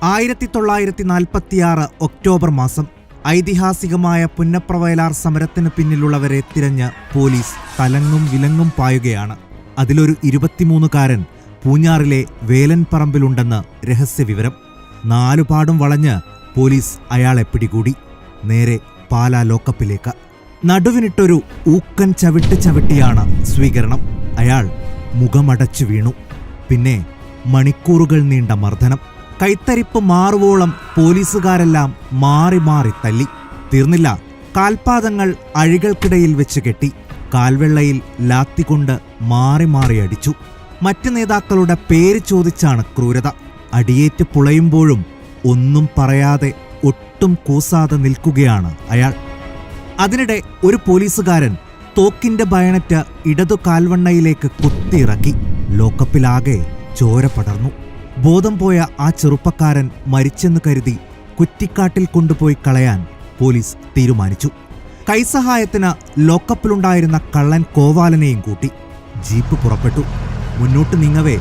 1946 October മാസം ഐതിഹാസികമായ പുന്നപ്രവയലാർ സമരത്തിന് പിന്നിലുള്ളവരെ തിരഞ്ഞ് പോലീസ് തലങ്ങും വിലങ്ങും പായുകയാണ്. അതിലൊരു 23-കാരൻ പൂഞ്ഞാറിലെ വേലൻപറമ്പിലുണ്ടെന്ന് രഹസ്യവിവരം. നാലുപാടും വളഞ്ഞ് പോലീസ് അയാളെ പിടികൂടി. നേരെ പാലാ ലോക്കപ്പിലേക്ക്. നടുവിനിട്ടൊരു ഊക്കൻ ചവിട്ടിയാണ് സ്വീകരണം. അയാൾ മുഖമടച്ചു വീണു. പിന്നെ മണിക്കൂറുകൾ നീണ്ട മർദ്ദനം. കൈത്തരിപ്പ് മാറുവോളം പോലീസുകാരെല്ലാം മാറി മാറി തല്ലി. തീർന്നില്ല, കാൽപാദങ്ങൾ അഴികൾക്കിടയിൽ വെച്ച് കെട്ടി. കാൽവെള്ളയിൽ ലാത്തികൊണ്ട് മാറി മാറി അടിച്ചു. മറ്റ് നേതാക്കളുടെ പേര് ചോദിച്ചാണ് ക്രൂരത. അടിയേറ്റ് പുളയുമ്പോഴും ഒന്നും പറയാതെ ഒട്ടും കൂസാതെ നിൽക്കുകയാണ് അയാൾ. അതിനിടെ ഒരു പോലീസുകാരൻ തോക്കിന്റെ ബയണറ്റ് ഇടതു കാൽവണ്ണയിലേക്ക് കുത്തിയിറക്കി. ലോക്കപ്പിലാകെ ചോര പടർന്നു. ബോധം പോയ ആ ചെറുപ്പക്കാരൻ മരിച്ചെന്ന് കരുതി കുറ്റിക്കാട്ടിൽ കൊണ്ടുപോയി കളയാൻ പോലീസ് തീരുമാനിച്ചു. കൈസഹായത്തിന് ലോക്കപ്പിലുണ്ടായിരുന്ന കള്ളൻ കോവാലനെയും കൂട്ടി. ജീപ്പ് പുറപ്പെട്ടു. മുന്നോട്ട് നീങ്ങവേ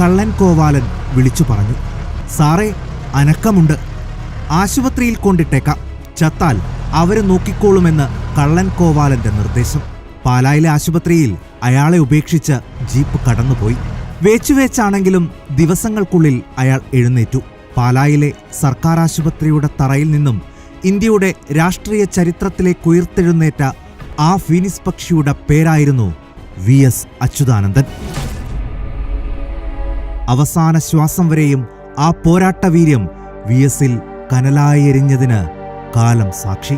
കള്ളൻ കോവാലൻ വിളിച്ചു പറഞ്ഞു, "സാറേ, അനക്കമുണ്ട്. ആശുപത്രിയിൽ കൊണ്ടിട്ടേക്കാം. ചത്താൽ അവര് നോക്കിക്കോളുമെന്ന് കള്ളൻ കോവാലന്റെ നിർദ്ദേശം." പാലായിലെ ആശുപത്രിയിൽ അയാളെ ഉപേക്ഷിച്ച് ജീപ്പ് കടന്നുപോയി. വേച്ചുവേച്ചാണെങ്കിലും ദിവസങ്ങൾക്കുള്ളിൽ അയാൾ എഴുന്നേറ്റു. പാലായിലെ സർക്കാർ ആശുപത്രിയുടെ തറയിൽ നിന്നും ഇന്ത്യയുടെ രാഷ്ട്രീയ ചരിത്രത്തിലേക്കുയർത്തെഴുന്നേറ്റ ആ ഫീനിക്സ് പക്ഷിയുടെ പേരായിരുന്നു VS അച്യുതാനന്ദൻ. അവസാന ശ്വാസം വരെയും ആ പോരാട്ടവീര്യം VSൽ കനലായി എരിഞ്ഞതിന് കാലം സാക്ഷി.